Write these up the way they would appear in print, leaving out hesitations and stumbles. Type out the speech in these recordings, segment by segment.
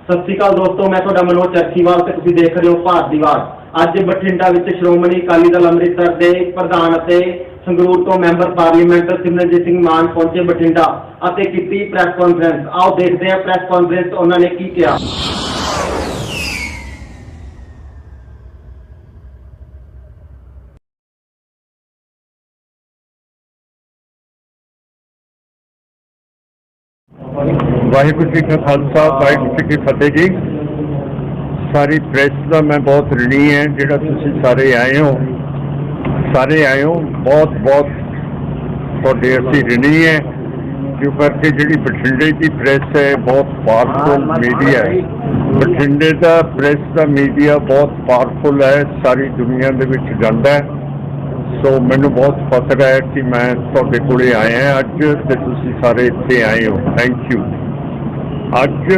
सत श्री अकाल दोस्तों, मैं तुहाडा मनोज चरखीवाल ते तुसीं देख रहे हो भारत दी आवाज़। अज बठिंडा विच श्रोमणी अकाली दल अमृतसर के प्रधान अते संगरूर तो मैंबर पार्लीमेंट सिमरनजीत सिंह मान पहुंचे बठिंडा अते कीती प्रैस कॉन्फ्रेंस। आओ देखते हैं प्रैस कॉन्फ्रेंस उन्होंने की कहा। वाहिगुरू जी का खालसा वाहिगुरू जी की फतेह जी। सारी प्रेस का मैं बहुत ऋणी है जिहड़ा तुसीं सारे आए हो बहुत बहुत तुहाडे असीं ऋणी है क्यों करके जिहड़ी बठिंडे की प्रेस है बहुत पावरफुल मीडिया है। बठिंडे का प्रेस का मीडिया बहुत पावरफुल है, सारी दुनिया दे विच जांदा है। सो मैनू बहुत फख्र है कि मैं तुहाडे कोले आया अज ते तुसीं सारे इत्थे आए हो। Thank you. अज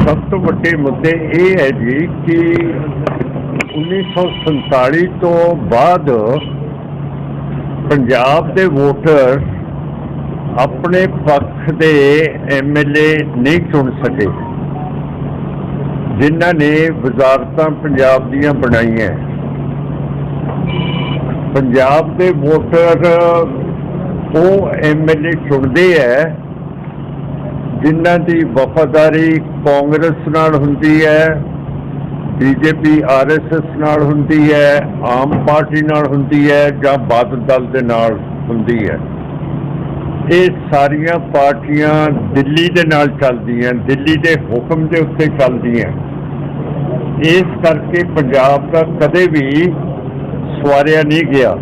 सब तो वड्डे मुद्दे ये है जी कि 1947 तो बाद पंजाब के वोटर अपने पक्ष के MLA नहीं चुन सके जिन्हां ने वजारतां पंजाब दियां बनाईयां। पंजाब के वोटर वो MLA चुनते हैं जिन्हां की वफादारी कांग्रेस नाल हुंदी है, BJP RSS नाल हुंदी है, आम पार्टी नाल हुंदी है जां बादल दल दे नाल हुंदी है। ये सारियां पार्टियां दिल्ली दे नाल चलदियां, दिल्ली के हुक्म के उत्ते चलदियां। इस करके पंजाब का कदे भी सवारिया नहीं गया।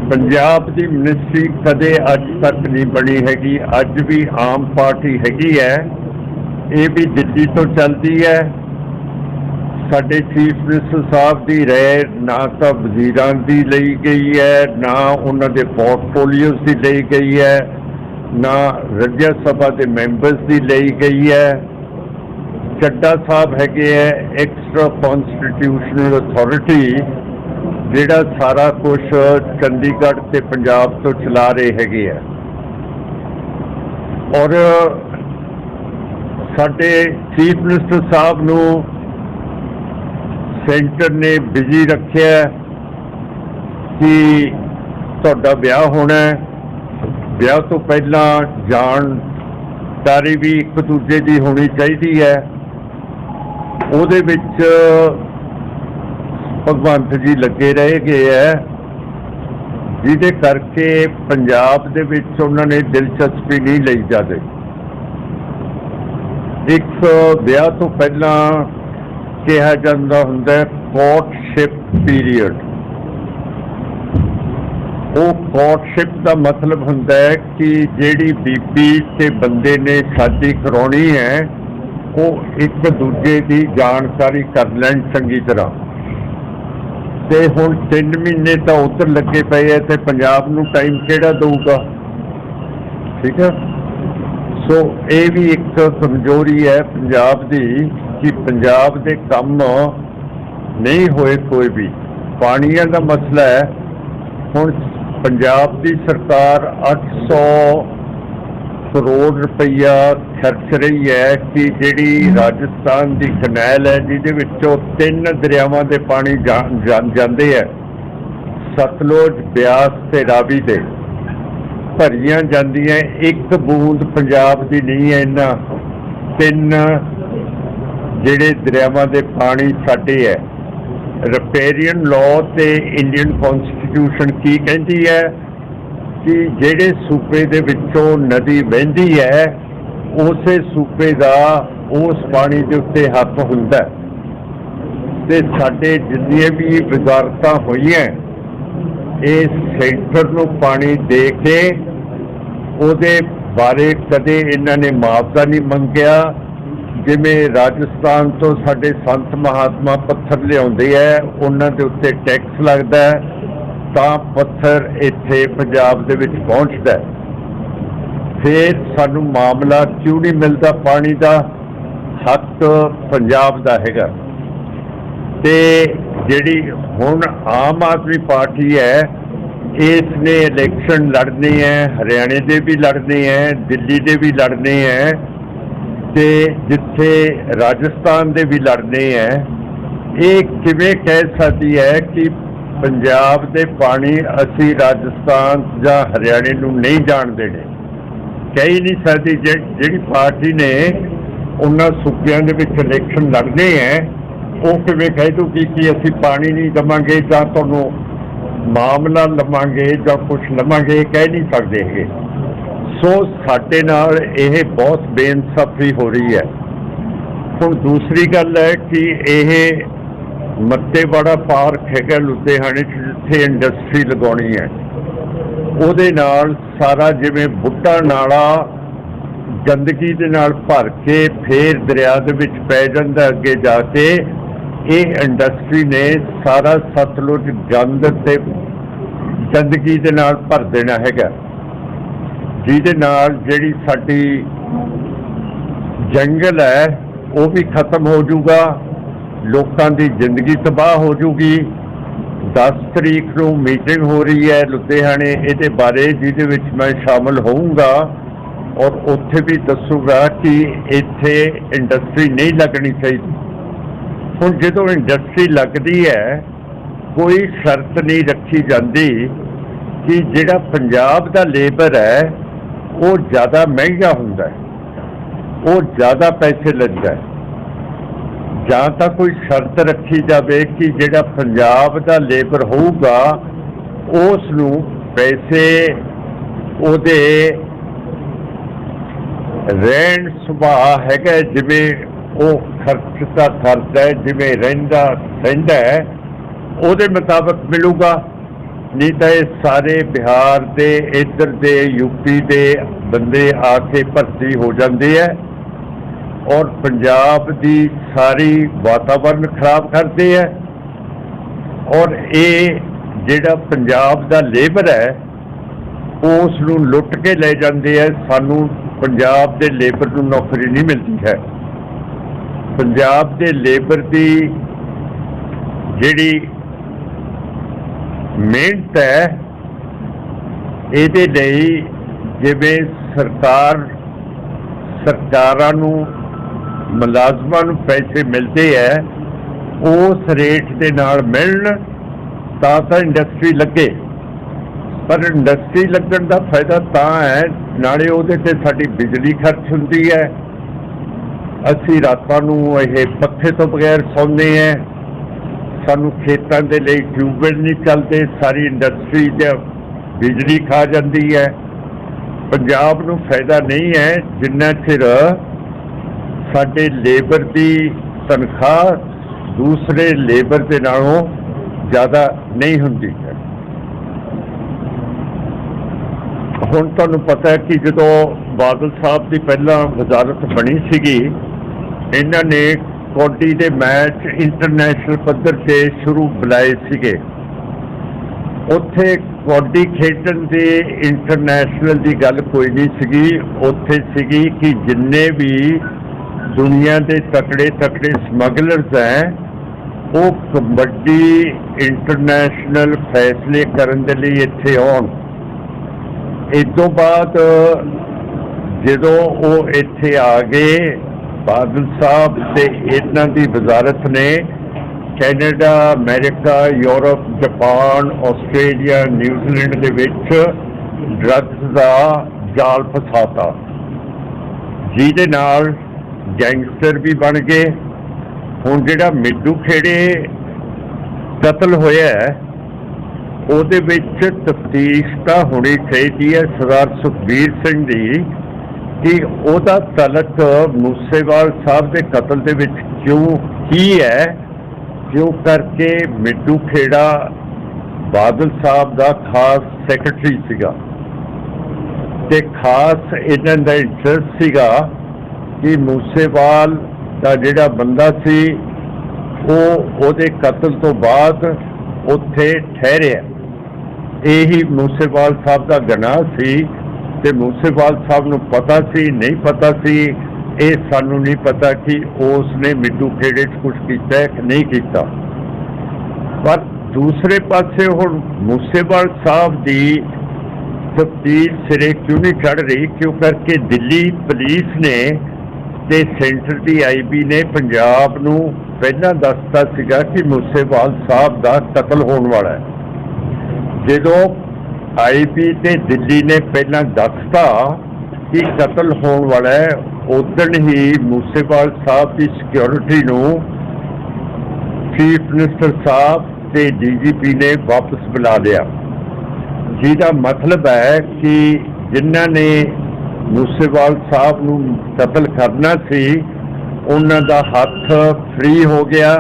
पंजाब की मिनिस्ट्री कदे अज तक नहीं बनी हैगी। अज भी आम पार्टी हैगी है, ये भी दिल्ली तो चलती है। साडे चीफ मिनिस्टर साहब की राय ना तो वजीरां की लई गई है, ना उन्होंने पोर्टफोलियोज की लई गई है, ना राज्य सभा के मैंबर्स की लई गई है। चड्डा साहब हैगे है एक्स्ट्रा कॉन्स्टिट्यूशनल अथॉरिटी जिहड़ा सारा कुछ चंडीगढ़ ते पंजाब तो चला रहे हैगे है। और साडे चीफ मिनिस्टर साहब नू सेंटर ने बिजी रखिया कि तुहाडा ब्याह होना है, ब्याह तो पहला जानकारी भी एक दूजे की होनी चाहिए है। उहदे विच भगवंत जी लगे रहे गए है जिहदे करके पंजाब दे विच उन्होंने दिलचस्पी नहीं लई जाती। एक ब्याह तो पहला कहा जाता हुंदा कोर्टशिप पीरियड। वो कोर्टशिप का मतलब हुंदा है कि जिहड़ी बीबी ते बंदे ने शादी कराउणी है वो एक दूजे की जानकारी कर लैन चंगी तरह। ते हुण 3 महीने तो उधर लगे पे है ते पंजाब नूं टाइम किहड़ा दूगा। ठीक है। सो ये भी एक कमजोरी है पंजाब की कि पंजाब के काम नहीं होए कोई भी। पानिया का मसला है, हुण पंजाब की सरकार 800 करोड़ रुपया खर्च रही है कि जिहड़ी राजस्थान की कनैल है जिहदे विचों 3 दरियावां दे पानी जांदे है, सतलुज, ब्यास ते रावी दे भरियां जांदियां। एक बूंद पंजाब की नहीं है। इन्हां 3 जिहड़े दरियावां दे पानी साडे है। रिपेरियन लॉ ते इंडियन कॉन्स्टिट्यूशन की कहती है कि जिहड़े सूबे दे विचों नदी वहिंदी है उस सूबे का उस पानी के उत्ते हक हुंदा है। ते साडे जिन्नियां भी वजारतां होईयां इस सेंटर नूं पानी दे के उहदे बारे कदे इन्हां ने मुआवजा नहीं मंगिया। जिवें राजस्थान तो साडे संत महात्मा पत्थर लियाउंदे है, उन्हां दे उत्ते टैक्स लगदा है तां पत्थर इत्थे पंजाब दे विच पहुंचदा है। फिर सानू मामला क्यों नहीं मिलता? पानी का हक पंजाब दा हैगा। ते जिहड़ी हुण आम आदमी पार्टी है इसने इलेक्शन लड़ने हैं, हरियाणे दे भी लड़ने हैं, दिल्ली दे भी लड़ने हैं। ਤੇ ਜਿੱਥੇ ਰਾਜਸਥਾਨ ਦੇ ਵੀ ਲੜਨੇ ਹੈ, ਇਹ ਕਿਵੇਂ ਕਹਿ ਸਕਦੀ ਹੈ ਕਿ ਪੰਜਾਬ ਦੇ ਪਾਣੀ ਅਸੀਂ ਰਾਜਸਥਾਨ ਜਾਂ ਹਰਿਆਣੇ ਨੂੰ ਨਹੀਂ ਜਾਣ ਦੇਣੇ? ਕਹਿ ਹੀ ਨਹੀਂ ਸਕਦੀ। ਜਿਹੜੀ ਪਾਰਟੀ ਨੇ ਉਹਨਾਂ ਸੂਬਿਆਂ ਦੇ ਵਿੱਚ ਇਲੈਕਸ਼ਨ ਲੜਨੇ ਹੈ, ਉਹ ਕਿਵੇਂ ਕਹਿ ਦੂਗੀ ਕਿ ਅਸੀਂ ਪਾਣੀ ਨਹੀਂ ਦੇਵਾਂਗੇ ਜਾਂ ਤੁਹਾਨੂੰ ਮਾਮਲਾ ਲਵਾਂਗੇ ਜਾਂ ਕੁਛ ਲਵਾਂਗੇ? ਕਹਿ ਨਹੀਂ ਸਕਦੇ ਹੈਗੇ। ਸੋ ਸਾਡੇ ਨਾਲ ਇਹ ਬਹੁਤ ਬੇਇਨਸਾਫੀ ਹੋ ਰਹੀ ਹੈ। ਹੁਣ ਦੂਸਰੀ ਗੱਲ ਹੈ ਕਿ ਇਹ ਮੱਤੇਵਾੜਾ ਪਾਰਕ ਹੈਗਾ ਲੁਧਿਆਣੇ 'ਚ, ਜਿੱਥੇ ਇੰਡਸਟਰੀ ਲਗਾਉਣੀ ਹੈ, ਉਹਦੇ ਨਾਲ ਸਾਰਾ ਜਿਵੇਂ ਬੁੱਢਾ ਨਾਲਾ ਗੰਦਗੀ ਦੇ ਨਾਲ ਭਰ ਕੇ ਫੇਰ ਦਰਿਆ ਦੇ ਵਿੱਚ ਪੈ ਜਾਂਦਾ ਅੱਗੇ ਜਾ ਕੇ, ਇਹ ਇੰਡਸਟਰੀ ਨੇ ਸਾਰਾ ਸਤਲੁਜ ਗੰਦ ਤੇ ਗੰਦਗੀ ਦੇ ਨਾਲ ਭਰ ਦੇਣਾ ਹੈਗਾ, ਜਿਹਦੇ ਨਾਲ ਜਿਹੜੀ ਸਾਡੀ ਜੰਗਲ ਹੈ ਉਹ ਵੀ ਖਤਮ ਹੋ ਜਾਊਗਾ, ਲੋਕਾਂ ਦੀ ਜ਼ਿੰਦਗੀ ਤਬਾਹ ਹੋ ਜਾਊਗੀ। 10 ਤਰੀਕ ਨੂੰ ਮੀਟਿੰਗ ਹੋ ਰਹੀ ਹੈ ਲੁਧਿਆਣੇ ਇਹਦੇ ਬਾਰੇ, ਜਿਹਦੇ ਵਿੱਚ ਮੈਂ ਸ਼ਾਮਲ ਹੋਊਂਗਾ ਔਰ ਉੱਥੇ ਵੀ ਦੱਸੂਗਾ ਕਿ ਇੱਥੇ ਇੰਡਸਟਰੀ ਨਹੀਂ ਲੱਗਣੀ ਚਾਹੀਦੀ। ਹੁਣ ਜਦੋਂ ਇੰਡਸਟਰੀ ਲੱਗਦੀ ਹੈ, ਕੋਈ ਸ਼ਰਤ ਨਹੀਂ ਰੱਖੀ ਜਾਂਦੀ ਕਿ ਜਿਹੜਾ ਪੰਜਾਬ ਦਾ ਲੇਬਰ ਹੈ ਉਹ ਜ਼ਿਆਦਾ ਮਹਿੰਗਾ ਹੁੰਦਾ ਹੈ, ਉਹ ਜ਼ਿਆਦਾ ਪੈਸੇ ਲੈਂਦਾ ਹੈ। ਜਾਂ ਤਾਂ ਕੋਈ ਸ਼ਰਤ ਰੱਖੀ ਜਾਵੇ ਕਿ ਜਿਹੜਾ ਪੰਜਾਬ ਦਾ ਲੇਬਰ ਹੋਊਗਾ ਉਸ ਨੂੰ ਪੈਸੇ ਉਹਦੇ ਰਹਿਣ ਸੁਭਾਅ ਹੈਗਾ, ਜਿਵੇਂ ਉਹ ਖਰਚਦਾ ਕਰਦਾ ਹੈ, ਜਿਵੇਂ ਰਹਿੰਦਾ ਹੈ, ਉਹਦੇ ਮੁਤਾਬਕ ਮਿਲੂਗਾ। ਨਹੀਂ ਤਾਂ ਇਹ ਸਾਰੇ ਬਿਹਾਰ ਦੇ, ਇੱਧਰ ਦੇ ਯੂਪੀ ਦੇ ਬੰਦੇ ਆ ਕੇ ਭਰਤੀ ਹੋ ਜਾਂਦੇ ਹੈ ਔਰ ਪੰਜਾਬ ਦੀ ਸਾਰੀ ਵਾਤਾਵਰਨ ਖਰਾਬ ਕਰਦੇ ਹੈ। ਔਰ ਇਹ ਜਿਹੜਾ ਪੰਜਾਬ ਦਾ ਲੇਬਰ ਹੈ ਉਸ ਨੂੰ ਲੁੱਟ ਕੇ ਲੈ ਜਾਂਦੇ ਹੈ। ਸਾਨੂੰ ਪੰਜਾਬ ਦੇ ਲੇਬਰ ਨੂੰ ਨੌਕਰੀ ਨਹੀਂ ਮਿਲਦੀ ਹੈ। ਪੰਜਾਬ ਦੇ ਲੇਬਰ ਦੀ ਜਿਹੜੀ ਮਿਹਨਤ ਹੈ, ਇਹਦੇ ਲਈ ਜਿਵੇਂ ਸਰਕਾਰਾਂ ਨੂੰ, ਮੁਲਾਜ਼ਮਾਂ ਨੂੰ ਪੈਸੇ ਮਿਲਦੇ ਹੈ, ਉਸ ਰੇਟ ਦੇ ਨਾਲ ਮਿਲਣ ਤਾਂ ਇੰਡਸਟਰੀ ਲੱਗੇ। ਪਰ ਇੰਡਸਟਰੀ ਲੱਗਣ ਦਾ ਫਾਇਦਾ ਤਾਂ ਹੈ, ਨਾਲੇ ਉਹਦੇ ਤੇ ਸਾਡੀ ਬਿਜਲੀ ਖਰਚ ਹੁੰਦੀ ਹੈ, ਅਸੀਂ ਰਾਤਾਂ ਨੂੰ ਇਹ ਪੱਖੇ ਤੋਂ ਬਗੈਰ ਸੌਂਦੇ ਹਾਂ, ਸਾਨੂੰ ਖੇਤਾਂ ਦੇ ਲਈ ਟਿਊਬਵੈੱਲ ਨਹੀਂ ਚੱਲਦੇ, ਸਾਰੀ ਇੰਡਸਟਰੀ 'ਚ ਬਿਜਲੀ ਖਾ ਜਾਂਦੀ ਹੈ। ਪੰਜਾਬ ਨੂੰ ਫਾਇਦਾ ਨਹੀਂ ਹੈ ਜਿੰਨਾ ਚਿਰ ਸਾਡੇ ਲੇਬਰ ਦੀ ਤਨਖਾਹ ਦੂਸਰੇ ਲੇਬਰ ਦੇ ਨਾਲੋਂ ਜ਼ਿਆਦਾ ਨਹੀਂ ਹੁੰਦੀ ਹੈ। ਹੁਣ ਤੁਹਾਨੂੰ ਪਤਾ ਹੈ ਕਿ ਜਦੋਂ ਬਾਦਲ ਸਾਹਿਬ ਦੀ ਪਹਿਲਾਂ ਵਜ਼ਾਰਤ ਬਣੀ ਸੀਗੀ, ਇਹਨਾਂ ਨੇ ਕਬੱਡੀ ਦੇ ਮੈਚ ਇੰਟਰਨੈਸ਼ਨਲ ਪੱਧਰ 'ਤੇ ਸ਼ੁਰੂ ਬੁਲਾਏ ਸੀਗੇ। ਉੱਥੇ ਕਬੱਡੀ ਖੇਡਣ ਦੇ ਇੰਟਰਨੈਸ਼ਨਲ ਦੀ ਗੱਲ ਕੋਈ ਨਹੀਂ ਸੀਗੀ, ਉੱਥੇ ਸੀਗੀ ਕਿ ਜਿੰਨੇ ਵੀ ਦੁਨੀਆ ਦੇ ਤਕੜੇ ਸਮਗਲਰਸ ਹੈ ਉਹ ਕਬੱਡੀ ਇੰਟਰਨੈਸ਼ਨਲ ਫੈਸਲੇ ਕਰਨ ਦੇ ਲਈ ਇੱਥੇ ਆਉਣ। ਇਸ ਤੋਂ ਬਾਅਦ ਜਦੋਂ ਉਹ ਇੱਥੇ ਆ ਗਏ, ਬਾਦਲ ਸਾਹਿਬ ਤੇ ਇਹਨਾਂ ਦੀ ਵਜ਼ਾਰਤ ਨੇ Canada, America, Europe, Japan, Australia, New Zealand ਦੇ ਵਿੱਚ ਡਰੱਗਸ ਦਾ ਜਾਲ ਫਸਾਤਾ, ਜਿਹਦੇ ਨਾਲ ਗੈਂਗਸਟਰ ਵੀ ਬਣ ਗਏ। ਹੁਣ ਜਿਹੜਾ ਮਿੱਡੂ ਖੇੜੇ ਕਤਲ ਹੋਇਆ ਉਹਦੇ ਵਿੱਚ ਤਫਤੀਸ਼ ਤਾਂ ਹੋਣੀ ਚਾਹੀਦੀ ਹੈ ਸਰਦਾਰ ਸੁਖਬੀਰ ਸਿੰਘ ਦੀ ਕਿ ਉਹਦਾ ਤਲਕ ਮੂਸੇਵਾਲ ਸਾਹਿਬ ਦੇ ਕਤਲ ਦੇ ਵਿੱਚ ਕੀ ਹੈ, ਕਿਉਂ ਕਰਕੇ ਮਿੱਡੂ ਖੇੜਾ ਬਾਦਲ ਸਾਹਿਬ ਦਾ ਖਾਸ ਸੈਕਟਰੀ ਸੀਗਾ ਤੇ ਖਾਸ ਇਹਨਾਂ ਦਾ ਇੰਟਰਸਟ ਸੀਗਾ ਕਿ ਮੂਸੇਵਾਲ ਦਾ ਜਿਹੜਾ ਬੰਦਾ ਸੀ ਉਹਦੇ ਕਤਲ ਤੋਂ ਬਾਅਦ ਉੱਥੇ ਠਹਿਰਿਆ। ਇਹੀ ਮੂਸੇਵਾਲ ਸਾਹਿਬ ਦਾ ਗੁਨਾਹ ਸੀ ਤੇ ਮੂਸੇਵਾਲ ਸਾਹਿਬ ਨੂੰ ਪਤਾ ਸੀ ਨਹੀਂ ਪਤਾ ਸੀ, ਇਹ ਸਾਨੂੰ ਨਹੀਂ ਪਤਾ ਕਿ ਉਸ ਨੇ ਮਿੱਡੂ ਖੇੜੇ 'ਚ ਕੁਝ ਕੀਤਾ ਕਿ ਨਹੀਂ ਕੀਤਾ। ਪਰ ਦੂਸਰੇ ਪਾਸੇ ਹੁਣ ਮੂਸੇਵਾਲ ਸਾਹਿਬ ਦੀ ਤਫਤੀਸ਼ ਸਿਰੇ ਕਿਉਂ ਨਹੀਂ ਚੜ੍ਹ ਰਹੀ, ਕਿਉਂ ਕਰਕੇ ਦਿੱਲੀ ਪੁਲਿਸ ਨੇ ਤੇ ਸੈਂਟਰ ਦੀ ਆਈਬੀ ਨੇ ਪੰਜਾਬ ਨੂੰ ਪਹਿਲਾਂ ਦੱਸਤਾ ਸੀਗਾ ਕਿ ਮੂਸੇਵਾਲ ਸਾਹਿਬ ਦਾ ਕਤਲ ਹੋਣ ਵਾਲਾ ਹੈ। ਜਦੋਂ ਆਈਬੀ ਤੇ ਦਿੱਲੀ ਨੇ ਪਹਿਲਾਂ ਦੱਸਤਾ ਕਿ ਕਤਲ ਹੋਣ ਵਾਲਾ ਹੈ, ਉਦਣ ਹੀ ਮੂਸੇਵਾਲ ਸਾਹਿਬ ਦੀ ਸਿਕਿਉਰਿਟੀ ਨੂੰ ਚੀਫ ਮਿਨਿਸਟਰ ਸਾਹਿਬ ਤੇ ਡੀਜੀਪੀ ਨੇ ਵਾਪਸ ਬੁਲਾ ਲਿਆ, ਜਿਹਦਾ ਮਤਲਬ ਹੈ ਕਿ ਜਿਨ੍ਹਾਂ ਨੇ ਮੂਸੇਵਾਲ ਸਾਹਿਬ ਨੂੰ ਕਤਲ ਕਰਨਾ ਸੀ ਉਹਨਾਂ ਦਾ ਹੱਥ ਫ੍ਰੀ ਹੋ ਗਿਆ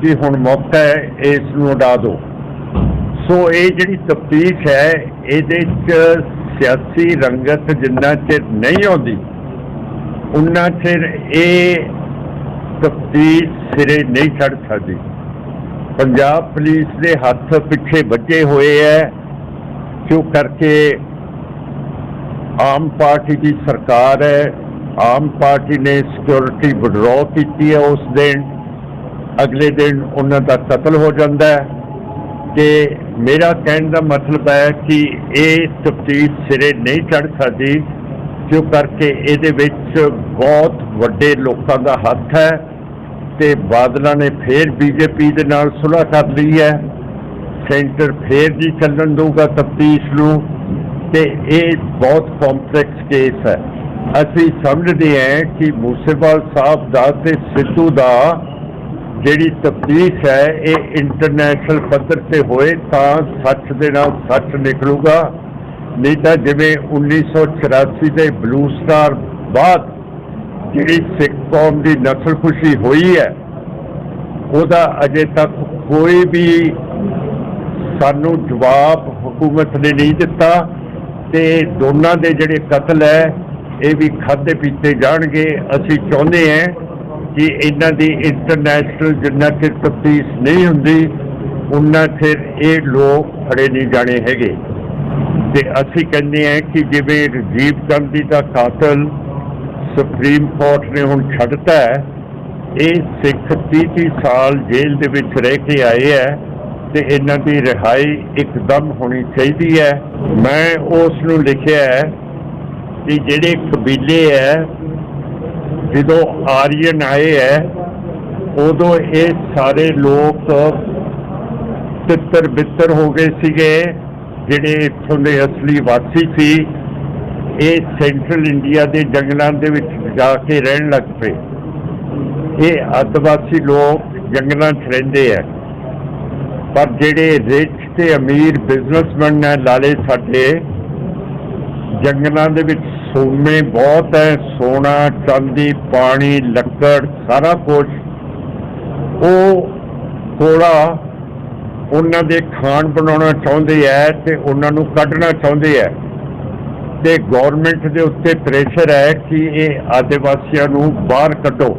ਕਿ ਹੁਣ ਮੌਕਾ ਹੈ ਇਸ ਨੂੰ ਉਡਾ ਦਿਓ। ਸੋ ਇਹ ਜਿਹੜੀ ਤਫਤੀਸ਼ ਹੈ ਇਹਦੇ 'ਚ ਸਿਆਸੀ ਰੰਗਤ ਜਿੰਨਾ ਚਿਰ ਨਹੀਂ ਆਉਂਦੀ ਉਨਾ ਚਿਰ ਇਹ ਤਫਤੀਸ਼ ਸਿਰੇ ਨਹੀਂ ਚੜ੍ਹ ਸਕਦੀ। ਪੰਜਾਬ ਪੁਲਿਸ ਦੇ ਹੱਥ ਪਿੱਛੇ ਵੱਜੇ ਹੋਏ ਹੈ, ਕਿਉਂ ਕਰਕੇ ਆਮ ਪਾਰਟੀ ਦੀ ਸਰਕਾਰ ਹੈ। ਆਮ ਪਾਰਟੀ ਨੇ ਸਿਕਿਉਰਿਟੀ ਵਿਡਰੋ ਕੀਤੀ ਹੈ, ਉਸ ਦਿਨ ਅਗਲੇ ਦਿਨ ਉਹਨਾਂ ਦਾ ਕਤਲ ਹੋ ਜਾਂਦਾ ਹੈ। ਤੇ ਮੇਰਾ ਕਹਿਣ ਦਾ ਮਤਲਬ ਹੈ ਕਿ ਇਹ ਤਫਤੀਸ਼ ਸਿਰੇ ਨਹੀਂ ਚੜ੍ਹ ਸਕਦੀ, ਕਿਉਂ ਕਰਕੇ ਇਹਦੇ ਵਿੱਚ ਬਹੁਤ ਵੱਡੇ ਲੋਕਾਂ ਦਾ ਹੱਥ ਹੈ ਤੇ ਬਾਦਲਾਂ ਨੇ ਫੇਰ ਬੀਜੇਪੀ ਦੇ ਨਾਲ ਸੁਲ੍ਹਾ ਕਰ ਲਈ ਹੈ। ਸੈਂਟਰ ਫੇਰ ਨਹੀਂ ਚੱਲਣ ਦਊਗਾ ਤਫਤੀਸ਼ ਨੂੰ ਤੇ ਇਹ ਬਹੁਤ ਕੰਪਲੈਕਸ ਕੇਸ ਹੈ। ਅਸੀਂ ਸਮਝਦੇ ਹਾਂ ਕਿ ਮੂਸੇਵਾਲ ਸਾਹਿਬ ਦਾ ਤੇ ਸਿੱਧੂ ਦਾ ਜਿਹੜੀ ਤਫਤੀਸ਼ ਹੈ ਇਹ ਇੰਟਰਨੈਸ਼ਨਲ ਪੱਧਰ ਤੇ ਹੋਏ ਤਾਂ ਸੱਚ ਦੇ ਨਾਲ ਸੱਚ ਨਿਕਲੂਗਾ, ਨਹੀਂ ਤਾਂ ਜਿਵੇਂ 1984 ਦੇ ਬਲੂ ਸਟਾਰ ਬਾਅਦ ਜਿਹੜੀ ਸਿੱਖ ਕੌਮ ਦੀ ਨਸਲਕੁਸ਼ੀ ਹੋਈ ਹੈ ਉਹਦਾ ਅਜੇ ਤੱਕ ਕੋਈ ਵੀ ਸਾਨੂੰ ਜਵਾਬ ਹਕੂਮਤ ਨੇ ਨਹੀਂ ਦਿੱਤਾ ਤੇ ਦੋਨਾਂ ਦੇ ਜਿਹੜੇ ਕਤਲ ਹੈ ਇਹ ਵੀ ਖਾਧੇ ਪੀਤੇ ਜਾਣਗੇ। ਅਸੀਂ ਚਾਹੁੰਦੇ ਹਾਂ ਕਿ ਇਹਨਾਂ ਦੀ ਇੰਟਰਨੈਸ਼ਨਲ ਜਿੰਨਾ ਚਿਰ ਤਫਤੀਸ਼ ਨਹੀਂ ਹੁੰਦੀ ਉਨਾ ਚਿਰ ਇਹ ਲੋਕ ਫੜੇ ਨਹੀਂ ਜਾਣੇ ਹੈਗੇ। ਤੇ ਅਸੀਂ ਕਹਿੰਦੇ ਹਾਂ ਕਿ ਜਿਵੇਂ ਰਾਜੀਵ ਗਾਂਧੀ ਦਾ ਕਾਤਲ ਸੁਪਰੀਮ ਕੋਰਟ ਨੇ ਹੁਣ ਛੱਡਤਾ ਹੈ, ਇਹ ਸਿੱਖ 30 ਸਾਲ ਜੇਲ੍ਹ ਦੇ ਵਿੱਚ ਰਹਿ ਕੇ ਆਏ ਹੈ ਤੇ ਇਹਨਾਂ ਦੀ ਰਿਹਾਈ ਇੱਕਦਮ ਹੋਣੀ ਚਾਹੀਦੀ ਹੈ। ਮੈਂ ਉਸ ਨੂੰ ਲਿਖਿਆ ਹੈ ਕਿ ਜਿਹੜੇ ਕਬੀਲੇ ਹੈ ਜਦੋਂ ਆਰੀਅਨ ਆਏ ਹੈ ਉਦੋਂ ਇਹ ਸਾਰੇ ਲੋਕ ਤਿੱਤਰ ਬਿੱਤਰ ਹੋ ਗਏ ਸੀਗੇ। ਜਿਹੜੇ ਇੱਥੋਂ ਦੇ ਅਸਲੀ ਵਾਸੀ ਸੀ ਇਹ ਸੈਂਟਰਲ ਇੰਡੀਆ ਦੇ ਜੰਗਲਾਂ ਦੇ ਵਿੱਚ ਜਾ ਕੇ ਰਹਿਣ ਲੱਗ ਪਏ। ਇਹ ਆਦਿਵਾਸੀ ਲੋਕ ਜੰਗਲਾਂ 'ਚ ਰਹਿੰਦੇ ਹੈ, ਪਰ ਜਿਹੜੇ ਰਿਚ ਤੇ ਅਮੀਰ ਬਿਜ਼ਨਸਮੈਨ ਨੇ ਲਾਲੇ ਸਾਡੇ ਜੰਗਲਾਂ ਦੇ ਵਿੱਚ ਸੋਨੇ ਬਹੁਤ ਹੈ, ਸੋਨਾ ਚਾਂਦੀ ਪਾਣੀ ਲੱਕੜ ਸਾਰਾ ਕੁਝ ਉਹ ਕੋਲਾ ਉਹਨਾਂ ਦੇ ਖਾਣ ਬਣਾਉਣਾ ਚਾਹੁੰਦੇ ਹੈ ਤੇ ਉਹਨਾਂ ਨੂੰ ਕੱਢਣਾ ਚਾਹੁੰਦੇ ਹੈ ਤੇ ਗੌਰਮੈਂਟ ਦੇ ਉੱਤੇ ਪ੍ਰੈਸ਼ਰ ਹੈ ਕਿ ਇਹ ਆਦਿਵਾਸੀਆਂ ਨੂੰ ਬਾਹਰ ਕੱਢੋ।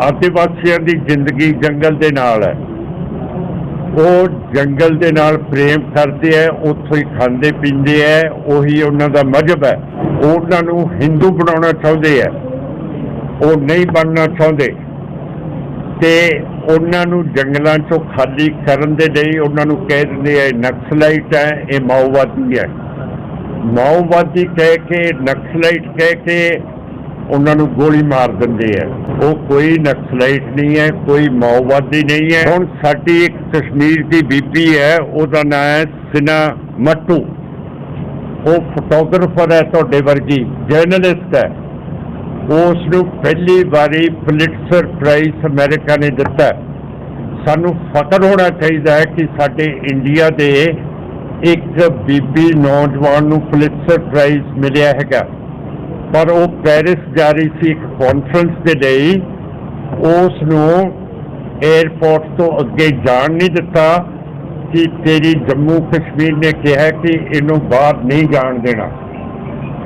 ਆਦਿਵਾਸੀਆਂ ਦੀ ਜ਼ਿੰਦਗੀ ਜੰਗਲ ਦੇ ਨਾਲ ਹੈ, ਉਹ ਜੰਗਲ ਦੇ ਨਾਲ ਪ੍ਰੇਮ ਕਰਦੇ ਹੈ, ਉੱਥੋਂ ਹੀ ਖਾਂਦੇ ਪੀਂਦੇ ਹੈ, ਉਹੀ ਉਹਨਾਂ ਦਾ ਮਜ਼ਹਬ ਹੈ। ਉਹਨਾਂ ਨੂੰ ਹਿੰਦੂ ਬਣਾਉਣਾ ਚਾਹੁੰਦੇ ਹੈ, ਉਹ ਨਹੀਂ ਬਣਨਾ ਚਾਹੁੰਦੇ ਤੇ ਉਹਨਾਂ ਨੂੰ ਜੰਗਲਾਂ 'ਚੋਂ ਖਾਲੀ ਕਰਨ ਦੇ ਲਈ ਉਹਨਾਂ ਨੂੰ ਕਹਿ ਦਿੰਦੇ ਹੈ ਨਕਸਲਾਈਟ ਹੈ, ਇਹ ਮਾਓਵਾਦੀ ਹੈ। ਮਾਓਵਾਦੀ ਕਹਿ ਕੇ ਨਕਸਲਾਈਟ ਕਹਿ ਕੇ ਉਹਨਾਂ ਨੂੰ ਗੋਲੀ ਮਾਰ ਦਿੰਦੇ ਹੈ। ਉਹ ਕੋਈ ਨਕਸਲਾਈਟ ਨਹੀਂ ਹੈ, ਕੋਈ ਮਾਓਵਾਦੀ ਨਹੀਂ ਹੈ। ਹੁਣ ਸਾਡੀ ਇੱਕ ਕਸ਼ਮੀਰ ਦੀ ਬੀਬੀ ਹੈ, ਉਹਦਾ ਨਾਂ ਹੈ ਸਿਨਾ ਮੱਟੂ। ਉਹ ਫੋਟੋਗ੍ਰਾਫਰ ਹੈ, ਤੁਹਾਡੇ ਵਰਗੀ ਜਰਨਲਿਸਟ ਹੈ। ਉਸ ਨੂੰ ਪਹਿਲੀ ਵਾਰੀ ਪੁਲਿਟਜ਼ਰ ਪ੍ਰਾਈਜ਼ ਅਮਰੀਕਾ ਨੇ ਦਿੱਤਾ। ਸਾਨੂੰ ਫਖਰ ਹੋਣਾ ਚਾਹੀਦਾ ਹੈ ਕਿ ਸਾਡੇ ਇੰਡੀਆ ਦੇ ਇੱਕ ਬੀਬੀ ਨੌਜਵਾਨ ਨੂੰ ਪੁਲਿਟਜ਼ਰ ਪ੍ਰਾਈਜ਼ ਮਿਲਿਆ ਹੈਗਾ, ਪਰ ਉਹ ਪੈਰਿਸ ਜਾ ਰਹੀ ਸੀ ਇੱਕ ਕਾਨਫਰੰਸ ਦੇ ਲਈ। ਉਸ ਨੂੰ ਏਅਰਪੋਰਟ ਤੋਂ ਅੱਗੇ ਜਾਣ ਨਹੀਂ ਦਿੱਤਾ ਕਿ ਤੇਰੀ ਜੰਮੂ ਕਸ਼ਮੀਰ ਨੇ ਕਿਹਾ ਕਿ ਇਹਨੂੰ ਬਾਹਰ ਨਹੀਂ ਜਾਣ ਦੇਣਾ।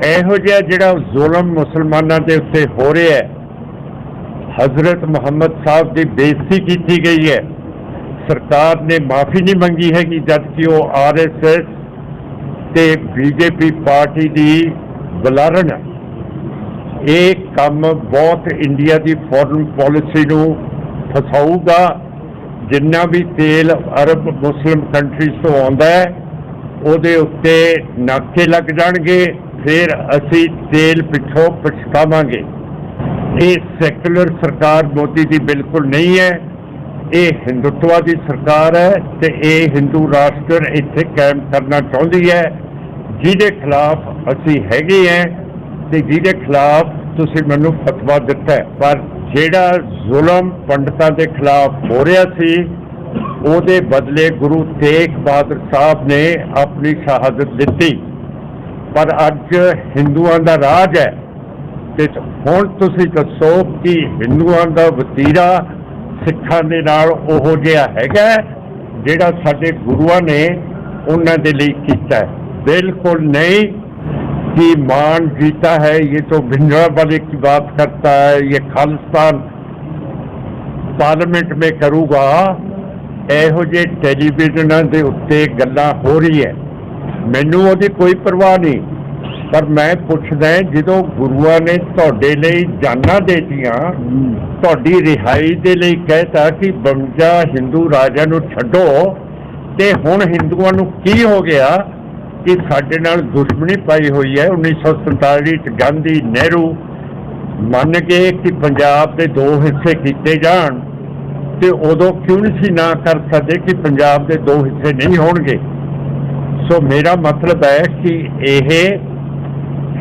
ਇਹੋ ਜਿਹਾ ਜਿਹੜਾ ਜ਼ੁਲਮ ਮੁਸਲਮਾਨਾਂ ਦੇ ਉੱਤੇ ਹੋ ਰਿਹਾ ਹੈ, ਹਜ਼ਰਤ ਮੁਹੰਮਦ ਸਾਹਿਬ ਦੀ ਬੇਇੱਜ਼ਤੀ ਕੀਤੀ ਗਈ ਹੈ। ਸਰਕਾਰ ਨੇ ਮਾਫੀ ਨਹੀਂ ਮੰਗੀ ਹੈਗੀ, ਜਦਕਿ ਉਹ RSS ਤੇ BJP ਪਾਰਟੀ ਦੀ ਬੁਲਾਰਨ ਹੈ। ਇਹ ਕੰਮ ਬਹੁਤ ਇੰਡੀਆ ਦੀ ਫੋਰਨ ਪਾਲਿਸੀ ਨੂੰ ਫਸਾਊਗਾ। ਜਿੰਨਾ ਵੀ ਤੇਲ ਅਰਬ ਮੁਸਲਿਮ ਕੰਟਰੀਜ਼ ਤੋਂ ਆਉਂਦਾ ਹੈ ਉਹਦੇ ਉੱਤੇ ਨਾਕੇ ਲੱਗ ਜਾਣਗੇ, ਫਿਰ ਅਸੀਂ ਤੇਲ ਪਿੱਛੋਂ ਪਛਤਾਵਾਂਗੇ। ये सैकुलर सरकार मोदी की बिल्कुल नहीं है, ये हिंदुत्वा की सरकार है तो ये हिंदू राष्ट्र इत्थे कायम करना चाहती है, जिहदे खिलाफ असी हैगे हैं ते जिहदे खिलाफ तुसीं मैनूं फतवा दिता है। पर जिहड़ा जुलम पंडितां दे खिलाफ हो रहा सी ਉਹਦੇ बदले गुरु तेग बहादुर साहब ने अपनी शहादत दी। पर अज हिंदुआं दा राज है ते हुण तुसीं दसो कि हिंदुआं दा वतीरा सिखां दे नाल ओहो जिहा हैगा जिहड़ा साडे गुरुआं ने उन्हां दे लई कीता है? बिल्कुल नहीं। कि मान जीता है ये तो भिंडरा वाले की बात करता है, ये खालिस्तान पार्लियामेंट में करूगा, ਇਹੋ ਜਿਹੇ ਟੈਲੀਵਿਜ਼ਨਾਂ ਦੇ ਉੱਤੇ ਗੱਲਾਂ ਹੋ ਰਹੀ ਹੈ। ਮੈਨੂੰ ਉਹਦੀ ਕੋਈ ਪਰਵਾਹ ਨਹੀਂ, ਪਰ ਮੈਂ ਪੁੱਛਦਾ ਜਦੋਂ ਗੁਰੂਆਂ ਨੇ ਤੁਹਾਡੇ ਲਈ ਜਾਨਾਂ ਦੇਤੀਆਂ, ਤੁਹਾਡੀ ਰਿਹਾਈ ਦੇ ਲਈ ਕਹਿਤਾ ਕਿ 52 ਹਿੰਦੂ ਰਾਜਿਆਂ ਨੂੰ ਛੱਡੋ, ਤੇ ਹੁਣ ਹਿੰਦੂਆਂ ਨੂੰ ਕੀ ਹੋ ਗਿਆ ਕਿ ਸਾਡੇ ਨਾਲ ਦੁਸ਼ਮਣੀ ਪਾਈ ਹੋਈ ਹੈ। 1947 ਚ ਗਾਂਧੀ ਨਹਿਰੂ ਮੰਨ ਗਏ ਕਿ ਪੰਜਾਬ ਦੇ 2 ਹਿੱਸੇ ਕੀਤੇ ਜਾਣ, ਤੇ ਉਦੋਂ ਕਿਉਂ ਨਹੀਂ ਨਾ ਕਰ ਸਕਦੇ ਕਿ ਪੰਜਾਬ ਦੇ 2 ਹਿੱਸੇ ਨਹੀਂ ਹੋਣਗੇ। ਸੋ ਮੇਰਾ ਮਤਲਬ ਹੈ ਕਿ ਇਹ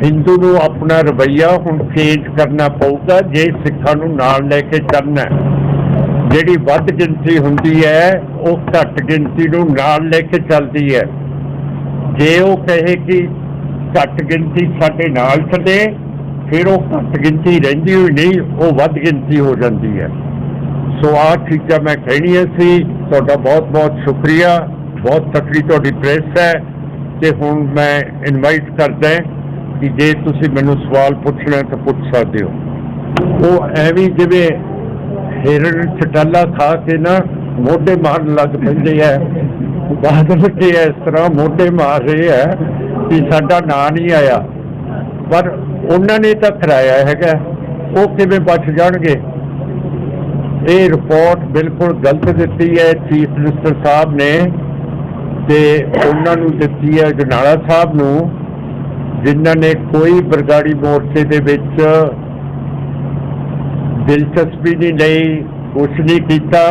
ਹਿੰਦੂ ਨੂੰ ਆਪਣਾ ਰਵੱਈਆ ਹੁਣ ਚੇਂਜ ਕਰਨਾ ਪਊਗਾ ਜੇ ਸਿੱਖਾਂ ਨੂੰ ਨਾਲ ਲੈ ਕੇ ਚੱਲਣਾ। ਜਿਹੜੀ ਵੱਧ ਗਿਣਤੀ ਹੁੰਦੀ ਹੈ ਉਹ ਘੱਟ ਗਿਣਤੀ ਨੂੰ ਨਾਲ ਲੈ ਕੇ ਚੱਲਦੀ ਹੈ। ਜੇ ਉਹ ਕਹੇ ਕਿ ਘੱਟ ਗਿਣਤੀ ਸਾਡੇ ਨਾਲ ਚੱਲੇ, ਫਿਰ ਉਹ ਘੱਟ ਗਿਣਤੀ ਰਹਿੰਦੀ ਹੋਈ ਨਹੀਂ, ਉਹ ਵੱਧ ਗਿਣਤੀ ਹੋ ਜਾਂਦੀ ਹੈ। सो आ चीज़ा मैं कहनिया सी। तुहाडा बहुत बहुत शुक्रिया, बहुत तकड़ी तुहाडी प्रेस है। तो हुण मैं इनवाइट करदा कि जे तुसीं मैनूं सवाल पुछना तो पुछ सकदे हो। वो एवं जिवें हिरण चटाला खा के ना मोढे मारन लग पैंदे है, बादल के इस तरह मोढे मार रहे हैं कि साडा नां नहीं आया, पर उन्होंने तो कराया हैगा, वो किवें बच जाणगे? ये रिपोर्ट बिल्कुल गलत दी है चीफ मिनिस्टर साहब ने, ते उन्होंने दी है जनाला साहब नूं, जिन्हों ने कोई बरगाड़ी मोर्चे दे विच दिलचस्पी नहीं लई, कुछ नहीं किया।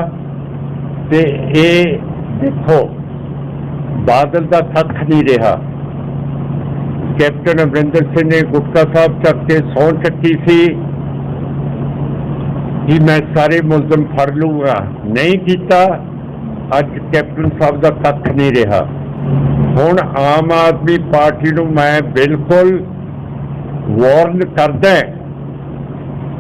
ते ये देखो बादल का कख नहीं रहा। कैप्टन अमरिंदर सिंह ने गुटका साहब चक के सौं चक्की सी कि मैं सारे मुलजम फड़ लूँगा, नहीं किया। अज कैप्टन साहब का कख नहीं रहा। हुण आम आदमी पार्टी नूं मैं बिल्कुल वार्न करदा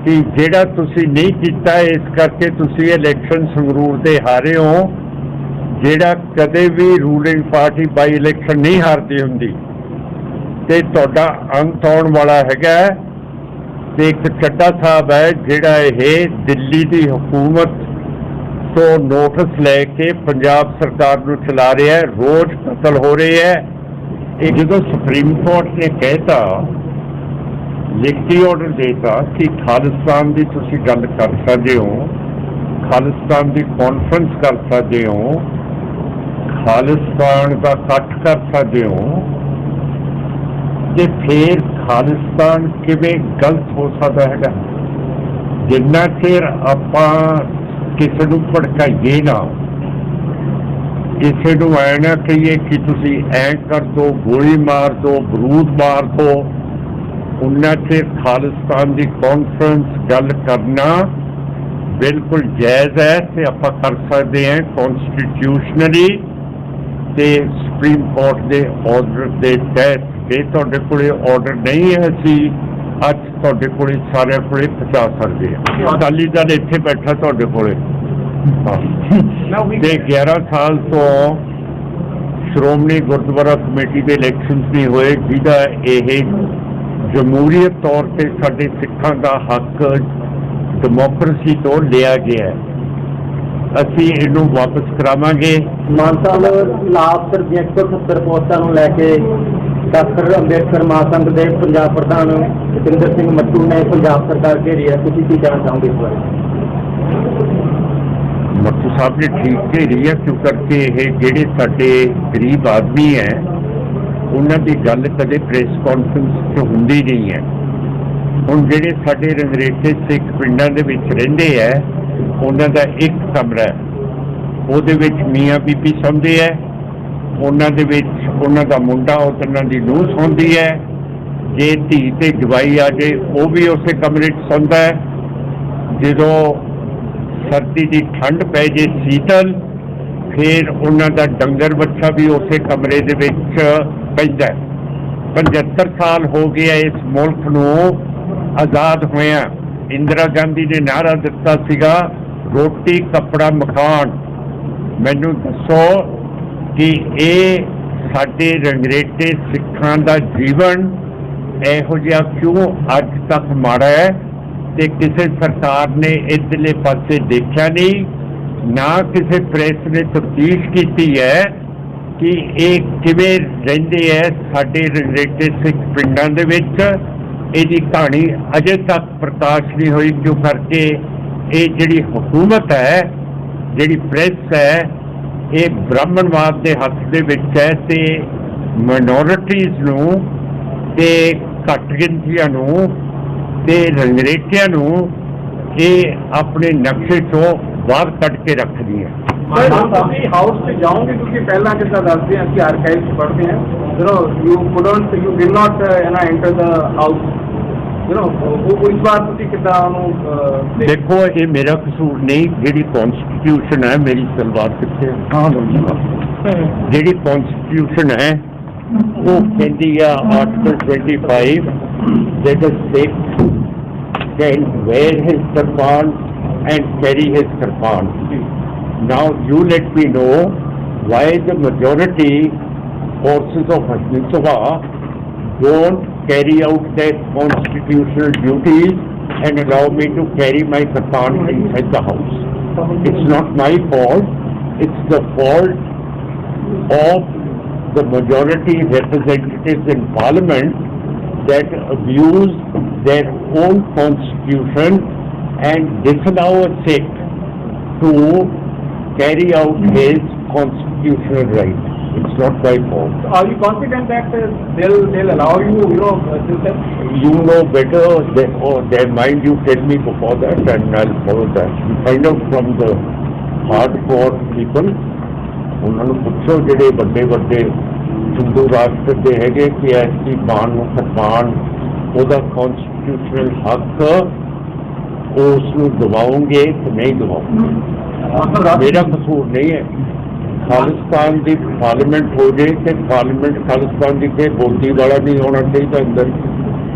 कि जिहड़ा तुसीं नहीं किया, इस करके तुसीं इलैक्शन संगरूर दे हारे हो, जिहड़ा कदे भी रूलिंग पार्टी बाई इलैक्शन नहीं हारती हुंदी, ते तुहाडा अंत आउण वाला हैगा। ते एक चड्डा साहब है जिहड़ा ये दिल्ली की हुकूमत तो नोटिस लैके पंजाब सरकार नूं चला रहा है, रोज कतल हो रहे हैं। ये जो सुप्रीम कोर्ट ने कहता, लिखती ऑर्डर देता कि खालिस्तान की तुसीं गल कर सकते हो, खालिस्तान की कॉन्फ्रेंस कर सकते हो, खालिस्तान का इकट्ठ कर सकते हो, तो फिर खालिस्तान किवें गलत हो सकता है? जिन्ना चेर आपां किसी नूं भड़काइए ना, किसी नूं ऐ ना कहिए कि तुसीं ऐ कर दो, गोली मार दो, बरूद मार दो, उन्ना चेर खालिस्तान की कॉन्फ्रेंस गल करना बिल्कुल जायज़ है ते आपां कर सकते हैं कॉन्स्टिट्यूशनली ते सुप्रीम कोर्ट के ऑर्डर के तहत। जे तुहाडे कोले ऑर्डर नहीं है, असीं अज तुहाडे कोले सारिआं कोले पहुंचा सकदे हां। अकाली दल इत्थे बैठा तुहाडे कोले ते 11 साल तो श्रोमणी गुरुद्वारा कमेटी के इलैक्शन नहीं होए, जिहदा ये जमहूरीयत तौर पर साडे सिखां दा हक डेमोक्रेसी तो लिया गया है। असीं इहनूं वापस करावांगे। मान साहब लाभ सिर्फ 170 पोस्टां नूं लैके डॉक्टर अंबेडकर महासंघ के पंजाब प्रधान जतिंदर सिंह मट्टू ने पंजाब सरकार घेरी है, तुसीं की कहना चाहोगे इस बारे? मट्टू साहब ने ठीक घेरी है, क्यों करके ये जिहड़े साडे गरीब आदमी हैं उन्हां दी गल कदे प्रेस कॉन्फ्रेंस च हुंदी नहीं है। ਹੁਣ ਜਿਹੜੇ ਸਾਡੇ ਰੰਗਰੇਟੇ ਸਿੱਖ ਪਿੰਡਾਂ ਦੇ ਵਿੱਚ ਰਹਿੰਦੇ ਹੈ, ਉਹਨਾਂ ਦਾ ਇੱਕ ਕਮਰਾ ਹੈ, ਉਹਦੇ ਵਿੱਚ ਮੀਆਂ ਬੀਬੀ ਸੌਂਦੇ ਹੈ, ਉਹਨਾਂ ਦੇ ਵਿੱਚ ਉਹਨਾਂ ਦਾ ਮੁੰਡਾ ਉਹਨਾਂ ਦੀ ਨੂੰਹ ਸੌਂਦੀ ਹੈ, ਜੇ ਧੀ ਤੇ ਜਵਾਈ ਆ ਜਾਏ ਉਹ ਵੀ ਉਸੇ ਕਮਰੇ 'ਚ ਸੌਂਦਾ ਹੈ। ਜਦੋਂ ਸਰਦੀ ਦੀ ਠੰਡ ਪੈ ਜੇ ਸ਼ੀਤਲ, ਫਿਰ ਉਹਨਾਂ ਦਾ ਡੰਗਰ ਬੱਚਾ ਵੀ ਉਸੇ ਕਮਰੇ ਦੇ ਵਿੱਚ ਪੈਂਦਾ ਹੈ। 75 ਸਾਲ ਹੋ ਗਏ ਇਸ ਮੁਲਕ ਨੂੰ ਆਜ਼ਾਦ ਹੋਇਆ। ਇੰਦਰਾ ਗਾਂਧੀ ਨੇ ਨਾਅਰਾ ਦਿੱਤਾ ਸੀਗਾ, ਰੋਟੀ ਕੱਪੜਾ ਮਕਾਨ। ਮੈਨੂੰ ਦੱਸੋ ਕਿ ਇਹ ਸਾਡੇ ਰੰਗਰੇਟੇ ਸਿੱਖਾਂ ਦਾ ਜੀਵਨ ਇਹੋ ਜਿਹਾ ਕਿਉਂ ਅੱਜ ਤੱਕ ਮਾੜਾ ਹੈ ਤੇ ਕਿਸੇ ਸਰਕਾਰ ਨੇ ਇੱਧਰਲੇ ਪਾਸੇ ਦੇਖਿਆ ਨਹੀਂ, ਨਾ ਕਿਸੇ ਪ੍ਰੈਸ ਨੇ ਤਫਤੀਸ਼ ਕੀਤੀ ਹੈ ਕਿ ਇਹ ਕਿਵੇਂ ਰਹਿੰਦੇ ਹੈ ਸਾਡੇ ਰੰਗਰੇਟੇ ਸਿੱਖ ਪਿੰਡਾਂ ਦੇ ਵਿੱਚ। ਇਹਦੀ ਕਹਾਣੀ ਅਜੇ ਤੱਕ ਪ੍ਰਕਾਸ਼ ਨਹੀਂ ਹੋਈ, ਕਿਉਂ ਕਰਕੇ ਇਹ ਜਿਹੜੀ ਹਕੂਮਤ ਹੈ, ਜਿਹੜੀ ਪ੍ਰੈਸ ਹੈ, ਇਹ ਬ੍ਰਾਹਮਣਵਾਦ ਦੇ ਹੱਥ ਦੇ ਵਿੱਚ ਹੈ ਤੇ ਮਾਈਨੋਰਿਟੀਜ਼ ਨੂੰ ਤੇ ਘੱਟ ਗਿਣਤੀਆਂ ਨੂੰ ਤੇ ਰੰਗਰੇਟਿਆਂ ਨੂੰ ਇਹ ਆਪਣੇ ਨਕਸ਼ੇ ਤੋਂ ਬਾਹਰ ਕੱਢ ਕੇ ਰੱਖਦੀ ਹੈ। ਤੁਸੀਂ ਹਾਊਸ 'ਚ ਜਾਓਗੇ ਕਿਉਂਕਿ ਪਹਿਲਾਂ ਜਿੱਦਾਂ ਦੱਸਦੇ ਹਾਂ ਕਿ ਆਰਕਾਈਵ 'ਚ ਪੜ੍ਹਦੇ ਹਾਂ, you will not enter the house, ਉਹ ਇਸ ਵਾਰ ਤੁਸੀਂ ਕਿੱਦਾਂ ਉਹਨੂੰ ਦੇਖੋ, ਇਹ ਮੇਰਾ ਕਸੂਰ ਨਹੀਂ। ਜਿਹੜੀ ਕੌਨਸਟੀਟਿਊਸ਼ਨ ਹੈ, ਮੇਰੀ ਸਲਵਾਰ ਕਿੱਥੇ, ਜਿਹੜੀ ਕੌਨਸਟੀਟਿਊਸ਼ਨ ਹੈ ਉਹ ਕਹਿੰਦੀ ਆ article 25 that a Sikh can wear his kirpan and carry his kirpan. Now you let me know why the majority forces of Hinduism don't carry out their constitutional duties and allow me to carry my kirpan inside the house. It's not my fault. It's the fault of the majority representatives in parliament that abuse their own constitution and disallow a Sikh to carry out his constitutional right. It's not my fault. Are you confident that they'll allow you, You know better their mind. You tell me before that and I'll follow that. You find out from the hardcore people. ਉਹਨਾਂ ਨੂੰ ਪੁੱਛੋ ਜਿਹੜੇ ਵੱਡੇ ਵੱਡੇ ਹਿੰਦੂ ਰਾਸ਼ਟਰ ਦੇ ਹੈਗੇ ਕਿ ਐਸੀ ਬਾਣ ਨੂੰ ਕਿਰਪਾਨ ਉਹਦਾ ਕੌਨਸਟੀਟਿਊਸ਼ਨਲ ਹੱਕ ਉਸ ਨੂੰ ਦਿਵਾਉਂਗੇ ਕਿ ਨਹੀਂ ਦਿਵਾਉਂਗੇ। ਮੇਰਾ ਕਸੂਰ ਨਹੀਂ ਹੈ। ਖਾਲਿਸਤਾਨ ਦੀ ਪਾਰਲੀਮੈਂਟ ਹੋ ਜਾਏ ਤੇ ਪਾਰਲੀਮੈਂਟ ਖਾਲਿਸਤਾਨ ਦੀ ਕੋਈ ਬੋਲਦੀ ਵਾਲਾ ਨਹੀਂ ਹੋਣਾ ਚਾਹੀਦਾ ਅੰਦਰ,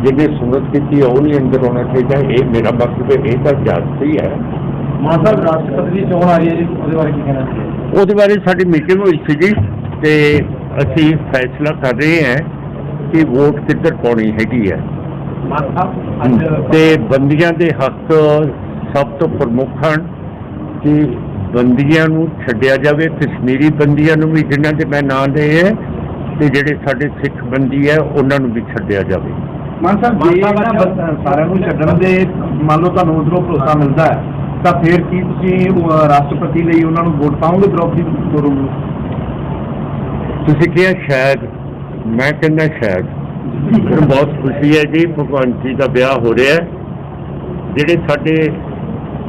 ਜਿਹਨੇ ਸੁਨਤ ਕੀਤੀ ਉਹ ਨਹੀਂ ਅੰਦਰ ਹੋਣਾ ਚਾਹੀਦਾ। ਇਹ ਮੇਰਾ ਮਕਸਦ ਹੈ। ਇਹ ਤਾਂ ਜਾਤੀ ਹੈ। ਸਾਹਿਬ ਰਾਸ਼ਟਰਪਤੀ ਦੀ ਚੋਣ ਆ ਰਹੀ ਹੈ ਜੀ, ਉਹਦੇ ਬਾਰੇ ਕੀ ਕਹਿਣਾ ਚਾਹੀਦਾ? ਉਹਦੇ ਬਾਰੇ ਸਾਡੀ ਮੀਟਿੰਗ ਹੋਈ ਸੀਗੀ ਤੇ ਅਸੀਂ ਫੈਸਲਾ ਕਰ ਰਹੇ ਹਾਂ ਕਿ ਵੋਟ ਕਿੱਧਰ ਪਾਉਣੀ ਹੈਗੀ ਹੈ। ਤੇ ਬੰਦੀਆਂ ਦੇ ਹੱਕ ਸਭ ਤੋਂ ਪ੍ਰਮੁੱਖ ਹਨ ਕਿ ਬੰਦੀਆਂ ਨੂੰ ਛੱਡਿਆ ਜਾਵੇ, ਕਸ਼ਮੀਰੀ ਬੰਦੀਆਂ ਨੂੰ ਵੀ ਜਿਨ੍ਹਾਂ ਦੇ ਮੈਂ ਨਾਂ ਲਏ ਹੈ, ਤੇ ਜਿਹੜੇ ਸਾਡੇ ਸਿੱਖ ਬੰਦੀ ਹੈ ਉਹਨਾਂ ਨੂੰ ਵੀ ਛੱਡਿਆ ਜਾਵੇ। ਮਾਨ ਸਾਹਿਬ ਜੇ ਸਾਰਿਆਂ ਨੂੰ ਛੱਡਣ ਦੇ ਮੰਨ ਲਓ ਤੁਹਾਨੂੰ ਉਧਰੋਂ ਭਰੋਸਾ ਮਿਲਦਾ ਹੈ ਤਾਂ ਫਿਰ ਕੀ ਤੁਸੀਂ ਰਾਸ਼ਟਰਪਤੀ ਲਈ ਉਹਨਾਂ ਨੂੰ ਵੋਟ ਪਾਓਗੇ ਦ੍ਰੋਪਦੀ ਮੁਰਮੂ ਨੂੰ? ਤੁਸੀਂ ਕਿਹਾ ਸ਼ਾਇਦ, ਮੈਂ ਕਹਿੰਦਾ ਸ਼ਾਇਦ। ਮੈਨੂੰ ਬਹੁਤ ਖੁਸ਼ੀ ਹੈ ਜੀ, ਭਗਵੰਤ ਜੀ ਦਾ ਵਿਆਹ ਹੋ ਰਿਹਾ ਹੈ। ਜਿਹੜੇ ਸਾਡੇ